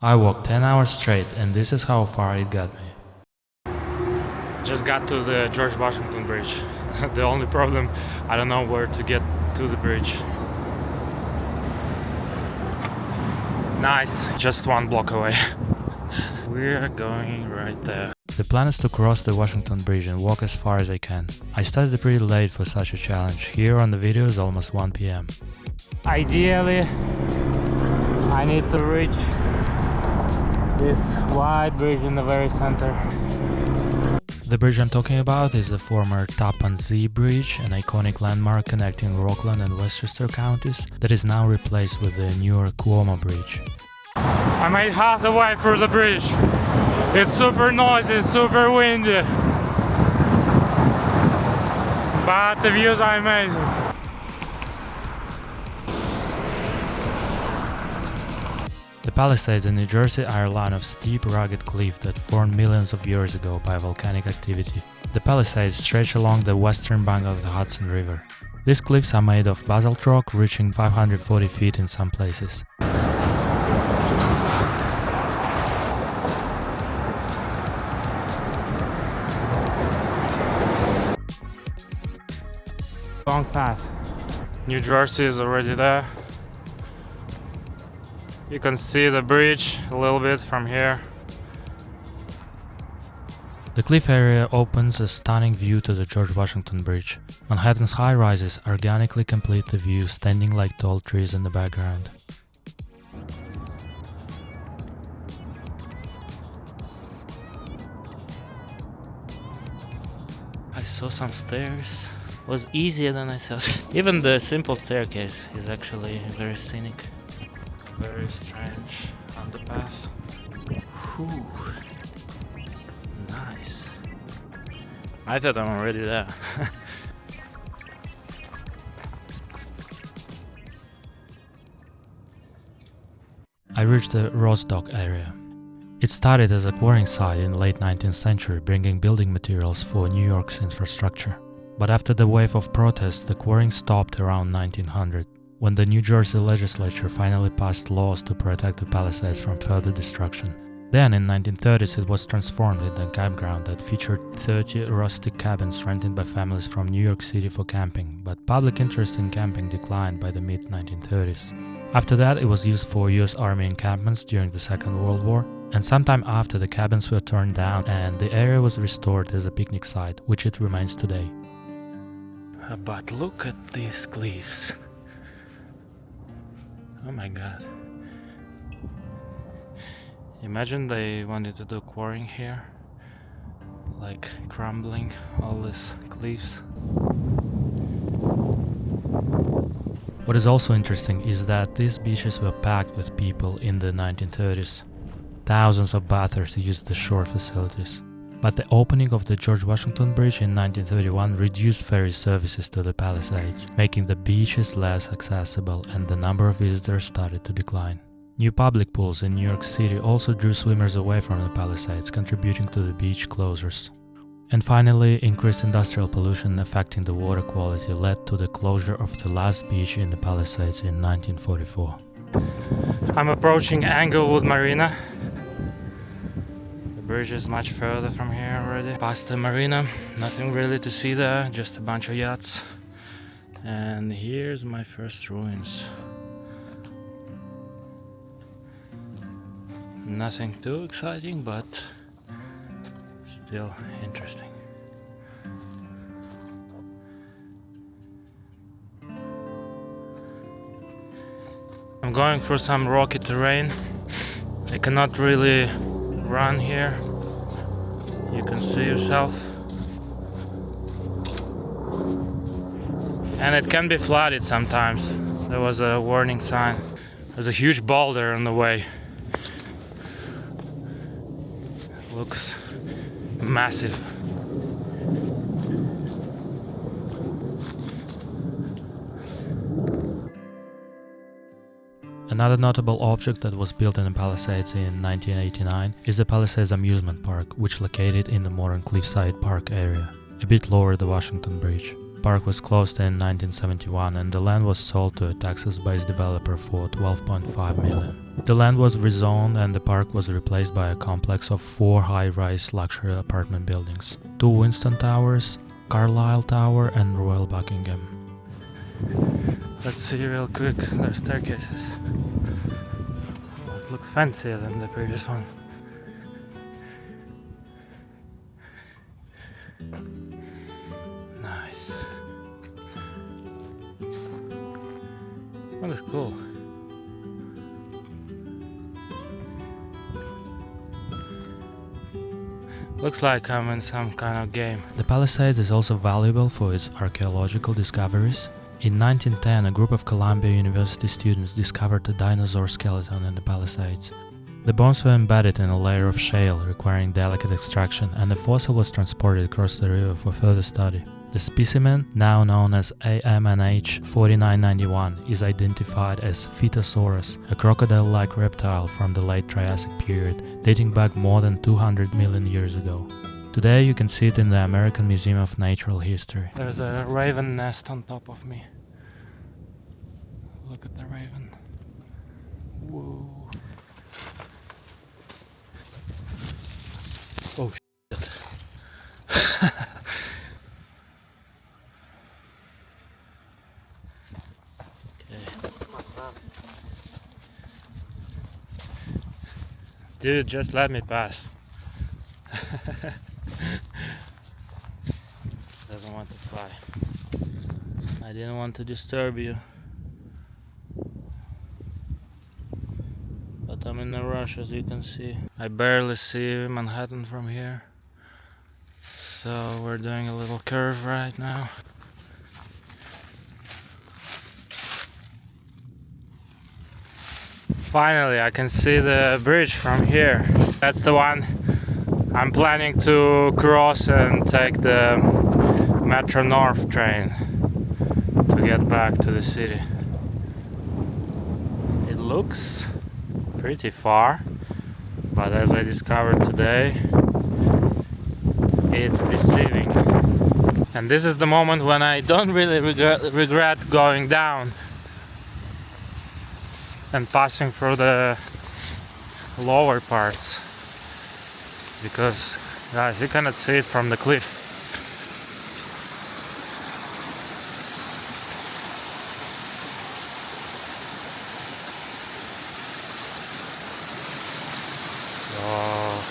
I walked 10 hours straight, and this is how far it got me. Just got to the George Washington Bridge. The only problem, I don't know where to get to the bridge. Nice, just 1 block away. We're going right there. The plan is to cross the Washington Bridge and walk as far as I can. I started pretty late for such a challenge. Here on the video is almost 1 p.m. Ideally, I need to reach this wide bridge in the very center. The bridge I'm talking about is the former Tappan Zee Bridge, an iconic landmark connecting Rockland and Westchester counties that is now replaced with the newer Cuomo Bridge. I made half the way through the bridge. It's super noisy, super windy, but the views are amazing. The Palisades in New Jersey are a line of steep, rugged cliff that formed millions of years ago by volcanic activity. The Palisades stretch along the western bank of the Hudson River. These cliffs are made of basalt rock reaching 540 feet in some places. Long path. New Jersey is already there. You can see the bridge a little bit from here. The cliff area opens a stunning view to the George Washington Bridge. Manhattan's high-rises organically complete the view, standing like tall trees in the background. I saw some stairs. It was easier than I thought. Even the simple staircase is actually very scenic. Very strange underpass. Whew. Nice. I thought I'm already there. I reached the Ross Dock area. It started as a quarrying site in the late 19th century, bringing building materials for New York's infrastructure. But after the wave of protests, the quarrying stopped around 1900, when the New Jersey legislature finally passed laws to protect the Palisades from further destruction. Then, in 1930s, it was transformed into a campground that featured 30 rustic cabins rented by families from New York City for camping, but public interest in camping declined by the mid-1930s. After that, it was used for US Army encampments during the Second World War, and sometime after, the cabins were torn down and the area was restored as a picnic site, which it remains today. But look at these cliffs. Oh my god. Imagine they wanted to do quarrying here, like crumbling all these cliffs. What is also interesting is that these beaches were packed with people in the 1930s. Thousands of bathers used the shore facilities. But the opening of the George Washington Bridge in 1931 reduced ferry services to the Palisades, making the beaches less accessible, and the number of visitors started to decline. New public pools in New York City also drew swimmers away from the Palisades, contributing to the beach closures. And finally, increased industrial pollution affecting the water quality led to the closure of the last beach in the Palisades in 1944. I'm approaching Englewood Marina. The bridge is much further from here already. Past the marina, nothing really to see there, just a bunch of yachts. And here's my first ruins. Nothing too exciting, but still interesting. I'm going through some rocky terrain. I cannot really run here. You can see yourself. And it can be flooded sometimes. There was a warning sign. There's a huge boulder on the way. Looks massive. Another notable object that was built in the Palisades in 1989 is the Palisades Amusement Park, which is located in the modern Cliffside Park area, a bit lower the Washington Bridge. The park was closed in 1971 and the land was sold to a Texas-based developer for $12.5 million. The land was rezoned and the park was replaced by a complex of 4 high-rise luxury apartment buildings: 2 Winston Towers, Carlisle Tower and Royal Buckingham. Let's see real quick their staircases. Oh, it looks fancier than the previous one. Nice. That is cool. Looks like I'm in some kind of game. The Palisades is also valuable for its archaeological discoveries. In 1910, a group of Columbia University students discovered a dinosaur skeleton in the Palisades. The bones were embedded in a layer of shale, requiring delicate extraction, and the fossil was transported across the river for further study. The specimen, now known as AMNH 4991, is identified as Phytosaurus, a crocodile-like reptile from the late Triassic period, dating back more than 200 million years ago. Today you can see it in the American Museum of Natural History. There's a raven nest on top of me. Look at the raven. Whoa. Oh shit. Dude, just let me pass. Doesn't want to fly. I didn't want to disturb you. But I'm in a rush, as you can see. I barely see Manhattan from here. So we're doing a little curve right now. Finally, I can see the bridge from here. That's the one I'm planning to cross and take the Metro North train to get back to the city. It looks pretty far, but as I discovered today, it's deceiving. And this is the moment when I don't really regret going down and passing through the lower parts, because guys, you cannot see it from the cliff. Oh.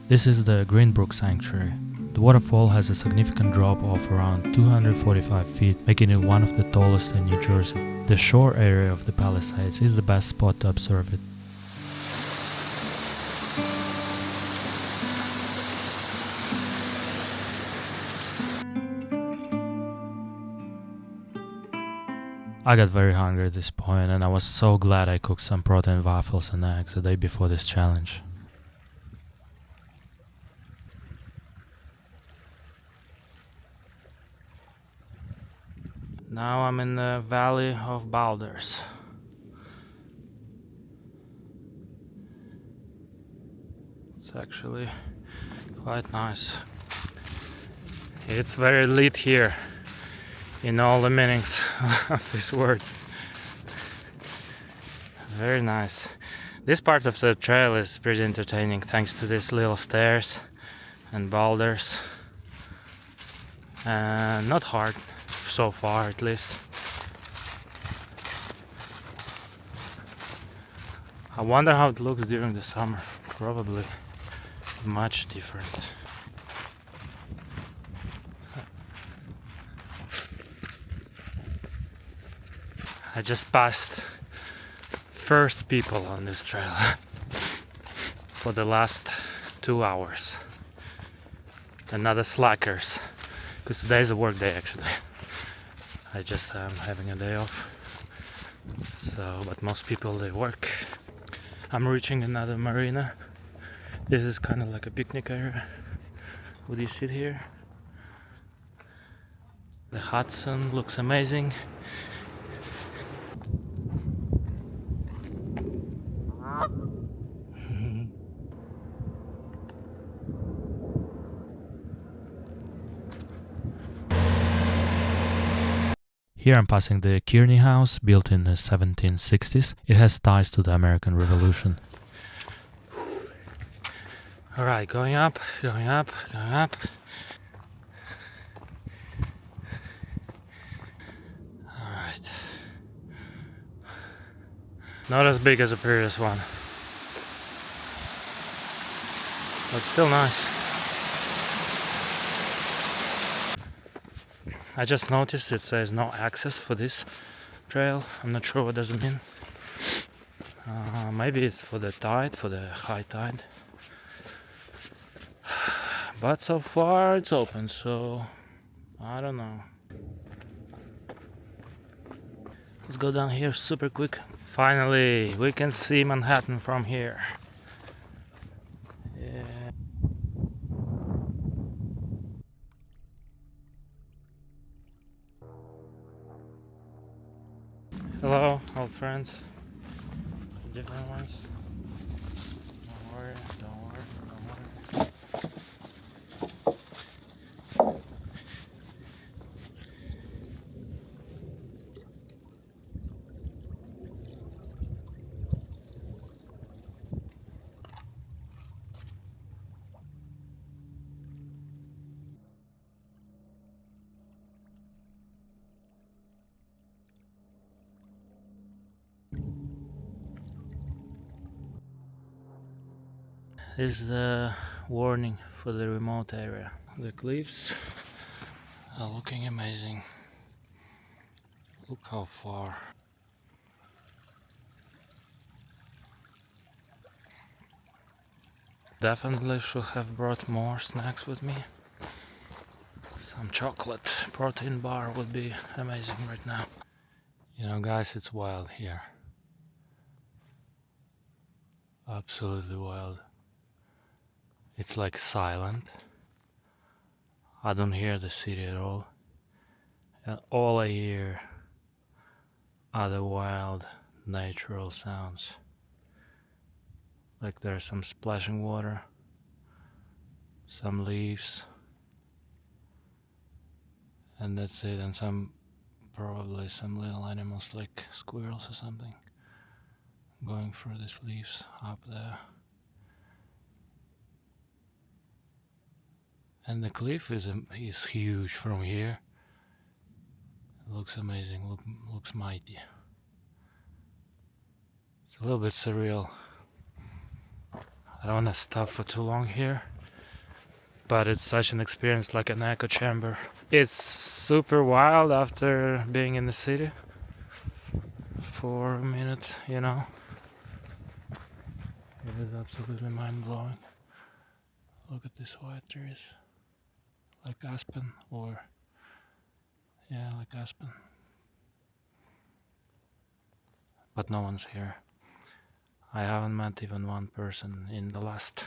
This is the Greenbrook Sanctuary. The waterfall has a significant drop of around 245 feet, making it one of the tallest in New Jersey. The shore area of the Palisades is the best spot to observe it. I got very hungry at this point, and I was so glad I cooked some protein waffles and eggs the day before this challenge. Now I'm in the Valley of Boulders. It's actually quite nice. It's very lit here in all the meanings of this word. Very nice. This part of the trail is pretty entertaining thanks to these little stairs and boulders. Not hard so far, at least. I wonder how it looks during the summer. Probably much different. I just passed first people on this trail for the last 2 hours. Another slackers, because today is a work day actually. I just am having a day off. So, but most people they work. I'm reaching another marina. This is kind of like a picnic area. Would you sit here? The Hudson looks amazing. Here I'm passing the Kearney House, built in the 1760s. It has ties to the American Revolution. Alright, going up, going up, going up. Alright. Not as big as the previous one, but still nice. I just noticed it says no access for this trail. I'm not sure what does it mean. Maybe it's for the tide, for the high tide. But so far it's open, so I don't know. Let's go down here super quick. Finally, we can see Manhattan from here. Yeah. Hello, old friends. Different ones. Don't worry, don't worry, don't worry. This is the warning for the remote area. The cliffs are looking amazing. Look how far. Definitely should have brought more snacks with me. Some chocolate protein bar would be amazing right now. You know, guys, it's wild here. Absolutely wild. It's like silent. I don't hear the city at all. All I hear are the wild natural sounds. Like there's some splashing water, some leaves, and that's it. And probably some little animals like squirrels or something going through these leaves up there. And the cliff is huge from here. It looks amazing, looks mighty. It's a little bit surreal. I don't want to stop for too long here, but it's such an experience, like an echo chamber. It's super wild after being in the city for a minute, you know. It is absolutely mind-blowing. Look at these white trees. Like aspen, or yeah, like aspen. But no one's here. I haven't met even one person in the last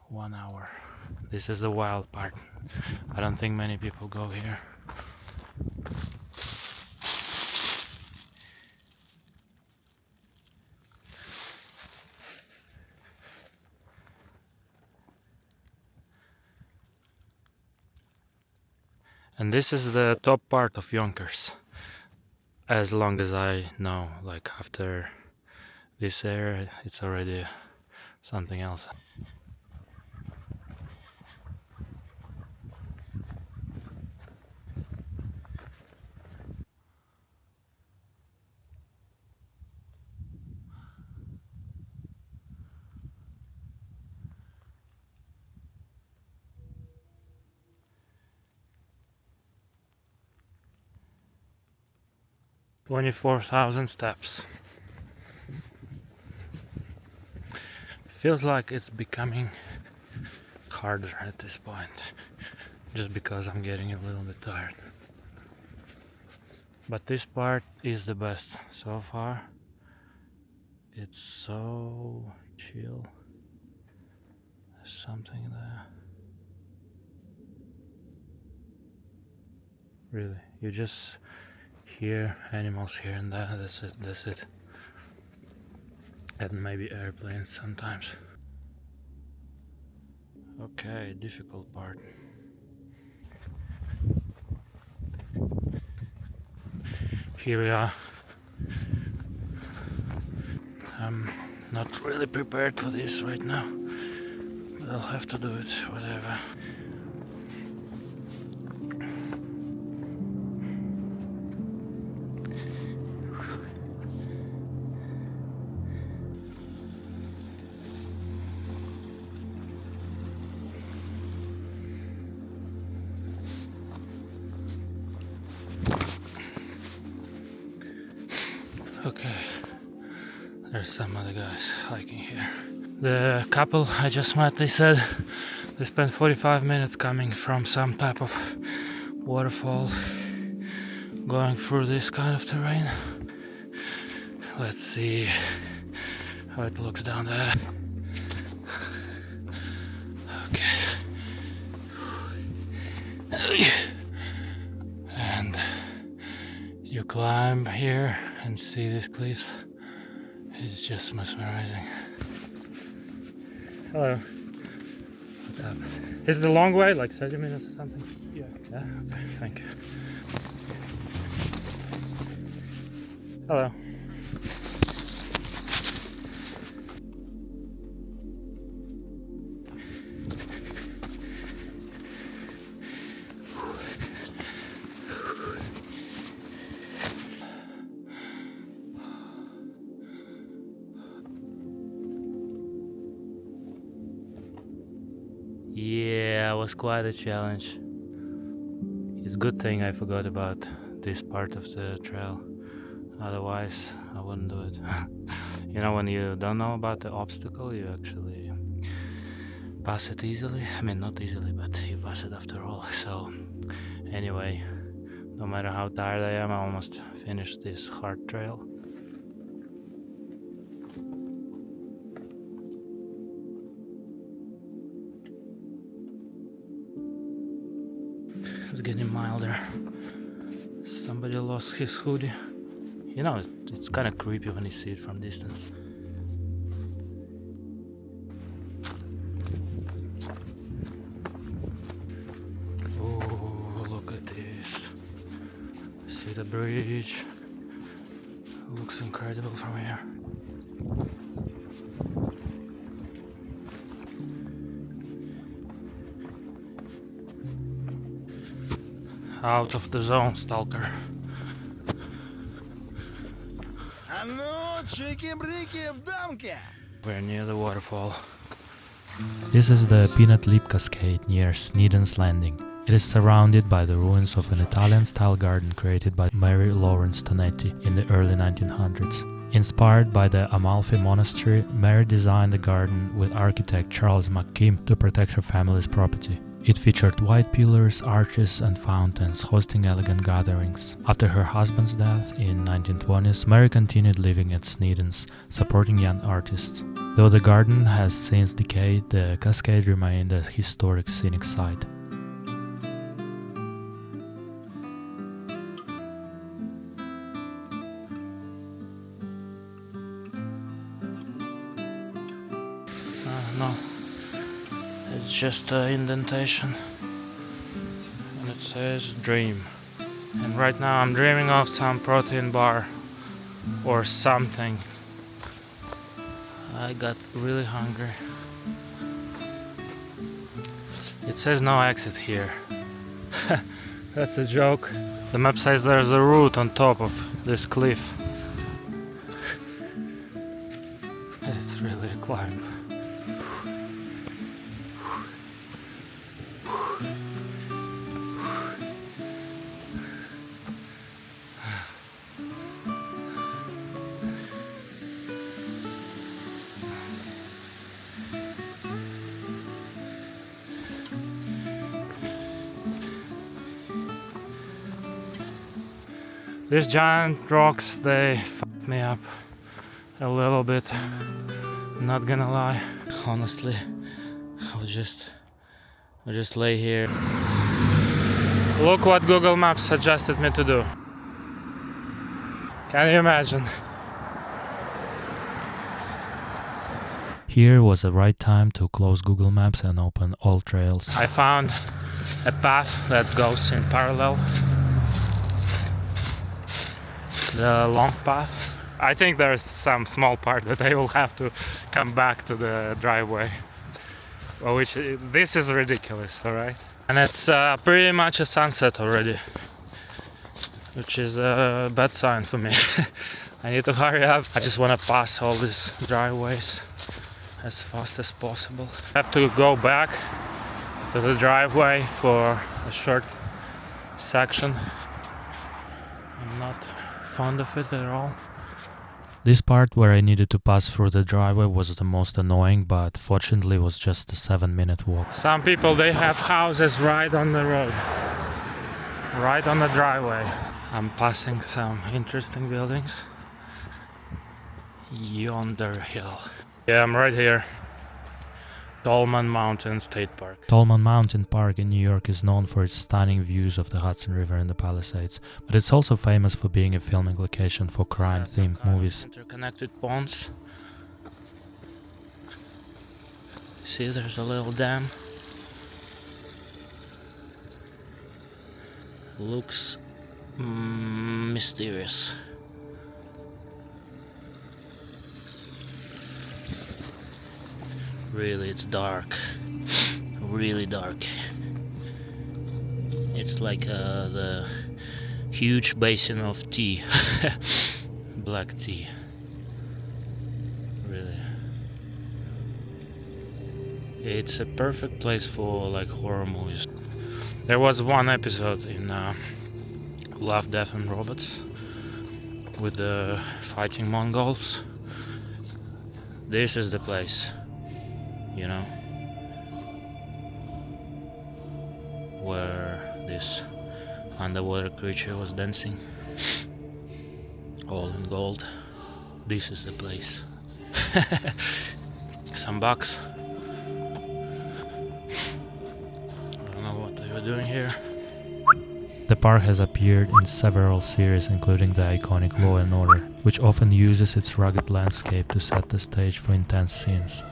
1 hour. This is the wild part. I don't think many people go here. And this is the top part of Yonkers, as long as I know. Like after this area, it's already something else. "24,000 steps. Feels like it's becoming harder at this point, just because I'm getting a little bit tired. But this part is the best so far. It's so chill. There's something there. Really, you just hear animals here and there. That's it. And maybe airplanes sometimes. Okay, difficult part. Here we are. I'm not really prepared for this right now, but I'll have to do it, whatever. Okay, there's some other guys hiking here. The couple I just met, they said they spent 45 minutes coming from some type of waterfall, going through this kind of terrain. Let's see how it looks down there. Okay. And you climb here and see these cliffs. It's just mesmerizing. Hello. What's up? Is it a long way, like 30 minutes or something? Yeah. Yeah? Okay, thank you. Hello. Yeah, it was quite a challenge. It's a good thing I forgot about this part of the trail. Otherwise, I wouldn't do it. You know, when you don't know about the obstacle, you actually pass it easily. I mean, not easily, but you pass it after all. So, anyway, no matter how tired I am, I almost finished this hard trail. It's getting milder. Somebody lost his hoodie. You know, it's kind of creepy when you see it from distance. Oh, look at this. See the bridge? It looks incredible from here. Out of the zone, stalker. We're near the waterfall. This is the Peanut Leap Cascade near Sneden's Landing. It is surrounded by the ruins of an Italian-style garden created by Mary Lawrence Tonetti in the early 1900s. Inspired by the Amalfi Monastery, Mary designed the garden with architect Charles McKim to protect her family's property. It featured white pillars, arches and fountains, hosting elegant gatherings. After her husband's death in 1920s, Mary continued living at Sneden's, supporting young artists. Though the garden has since decayed, the cascade remained a historic scenic site. No, it's just an indentation and it says dream. And right now I'm dreaming of some protein bar or something. I got really hungry. It says no exit here. That's a joke. The map says there's a route on top of this cliff. It's really a climb. These giant rocks, they fucked me up a little bit, not gonna lie. Honestly, I'll just lay here. Look what Google Maps suggested me to do. Can you imagine? Here was the right time to close Google Maps and open all trails. I found a path that goes in parallel. the long path. I think there's some small part that I will have to come back to the driveway. Which this is ridiculous, alright? And it's pretty much a sunset already, which is a bad sign for me. I need to hurry up. I just want to pass all these driveways as fast as possible. I have to go back to the driveway for a short section. I'm not fond of it at all. This part where I needed to pass through the driveway was the most annoying, but fortunately it was just a 7-minute walk. Some people, they have houses right on the road, right on the driveway. I'm passing some interesting buildings. Yonder hill. Yeah, I'm right here. Tallman Mountain State Park. Tallman Mountain Park in New York is known for its stunning views of the Hudson River and the Palisades, but it's also famous for being a filming location for crime-themed movies. Interconnected ponds. See, there's a little dam. Looks mysterious. Really, it's dark. Really dark. It's like the huge basin of tea. Black tea. Really. It's a perfect place for like horror movies. There was one episode in Love, Death and Robots with the fighting Mongols. This is the place, you know, where this underwater creature was dancing, all in gold. This is the place. Some bugs. I don't know what they were doing here. The park has appeared in several series, including the iconic Law and Order, which often uses its rugged landscape to set the stage for intense scenes.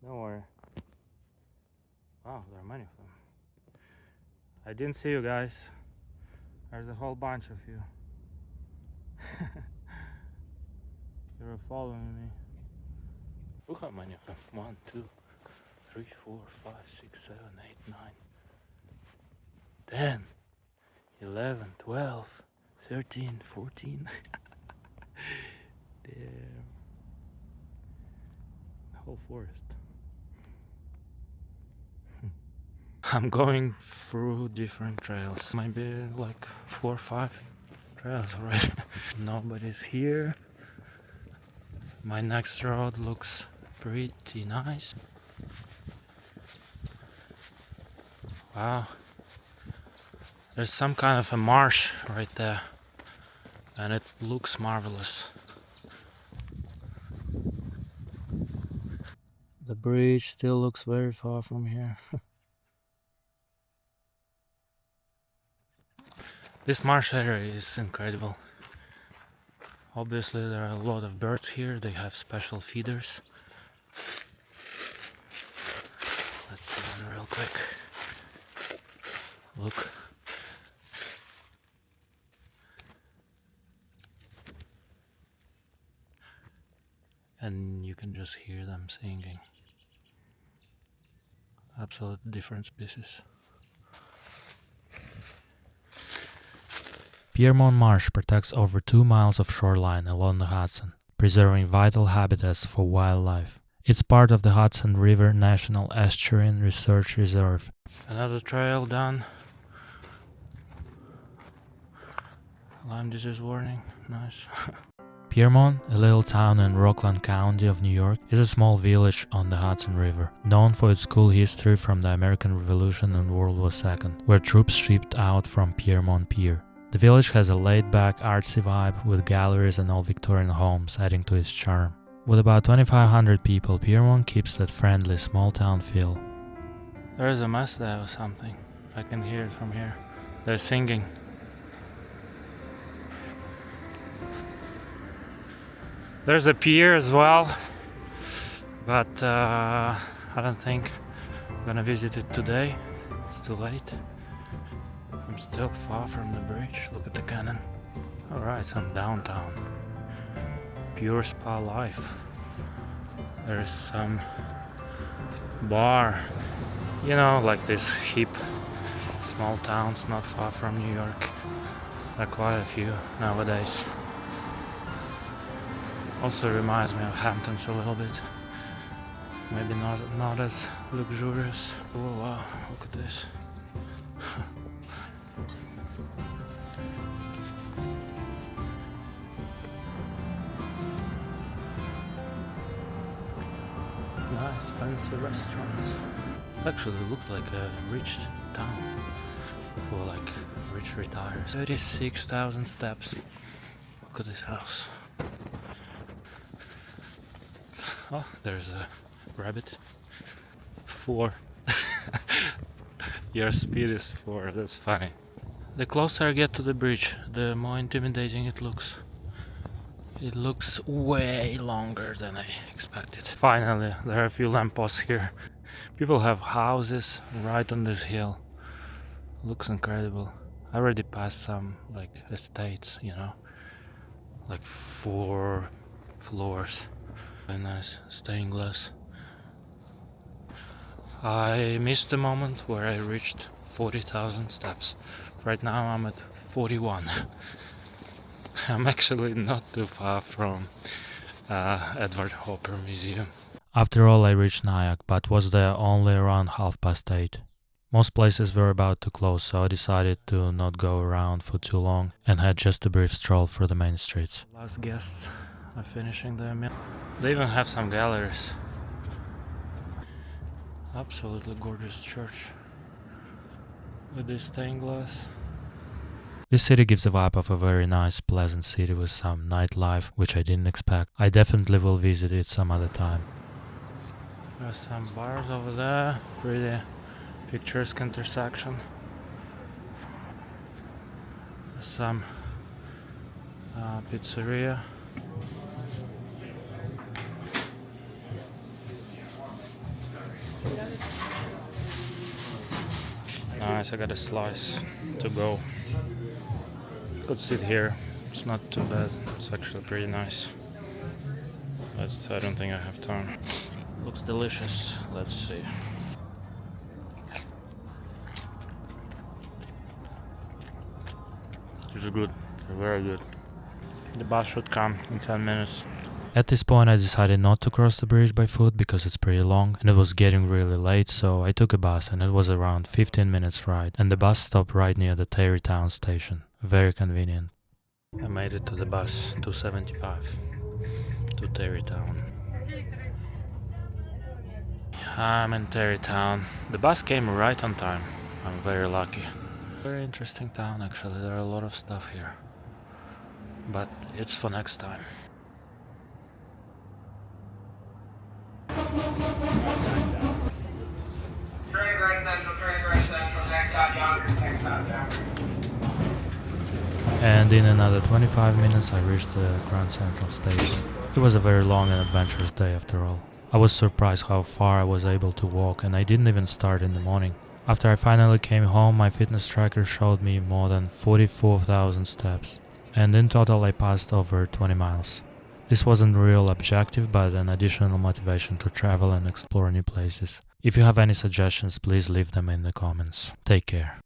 Don't worry. Wow, there are many of them. I didn't see you guys. There's a whole bunch of you. You were following me. Look how many of them. 1, 2, 3, 4, 5, 6, 7, 8, 9, 10, 11, 12, 13, 14. Damn. The whole forest. I'm going through different trails. Maybe like 4 or 5 trails already. Nobody's here. My next road looks pretty nice. Wow. There's some kind of a marsh right there. And it looks marvelous. The bridge still looks very far from here. This marsh area is incredible. Obviously there are a lot of birds here, they have special feeders. Let's see one real quick. Look. And you can just hear them singing. Absolutely different species. Piermont Marsh protects over 2 miles of shoreline along the Hudson, preserving vital habitats for wildlife. It's part of the Hudson River National Estuarine Research Reserve. Another trail done. Lyme disease warning, nice. Piermont, a little town in Rockland County of New York, is a small village on the Hudson River, known for its cool history from the American Revolution and World War II, where troops shipped out from Piermont Pier. The village has a laid-back, artsy vibe with galleries and old Victorian homes adding to its charm. With about 2,500 people, Piermont keeps that friendly, small-town feel. There is a mess there or something. I can hear it from here. They're singing. There's a pier as well, but I don't think I'm gonna visit it today. It's too late. I'm still far from the bridge. Look at the cannon. Alright, some downtown. Pure spa life. There's some bar, you know, like this hip small towns not far from New York. There are quite a few nowadays. Also reminds me of Hamptons a little bit. Maybe not as luxurious. Oh wow, look at this. Nice fancy restaurants. Actually looks like a rich town for like rich retirees. 36,000 steps. Look at this house. Oh, there's a rabbit. 4. Your speed is 4, that's funny. The closer I get to the bridge, the more intimidating it looks. It looks way longer than I expected. Finally, there are a few lampposts here. People have houses right on this hill. Looks incredible. I already passed some like estates, you know, like 4 floors. Very nice stained glass. I missed the moment where I reached 40,000 steps. Right now I'm at 41. I'm actually not too far from Edward Hopper Museum. After all, I reached Nyack, but was there only around 8:30. Most places were about to close, so I decided to not go around for too long and had just a brief stroll through the main streets. Last guests are finishing their meal. They even have some galleries. Absolutely gorgeous church with this stained glass. This city gives a vibe of a very nice, pleasant city with some nightlife, which I didn't expect. I definitely will visit it some other time. There are some bars over there, pretty picturesque intersection. There's some pizzeria. Nice, I got a slice to go. Could sit here, it's not too bad, it's actually pretty nice. But I don't think I have time. Looks delicious, let's see. It's good, very good. The bus should come in 10 minutes. At this point I decided not to cross the bridge by foot because it's pretty long and it was getting really late, so I took a bus and it was around 15 minutes ride, and the bus stopped right near the Tarrytown station. Very convenient. I made it to the bus 275 to Tarrytown. I'm in Tarrytown. The bus came right on time. I'm very lucky. Very interesting town actually. There are a lot of stuff here. But it's for next time. Train Grand Central, next stop Yonkers, next stop Yonkers. And in another 25 minutes I reached the Grand Central Station. It was a very long and adventurous day after all. I was surprised how far I was able to walk, and I didn't even start in the morning. After I finally came home, my fitness tracker showed me more than 44,000 steps, and in total I passed over 20 miles. This wasn't a real objective, but an additional motivation to travel and explore new places. If you have any suggestions, please leave them in the comments. Take care.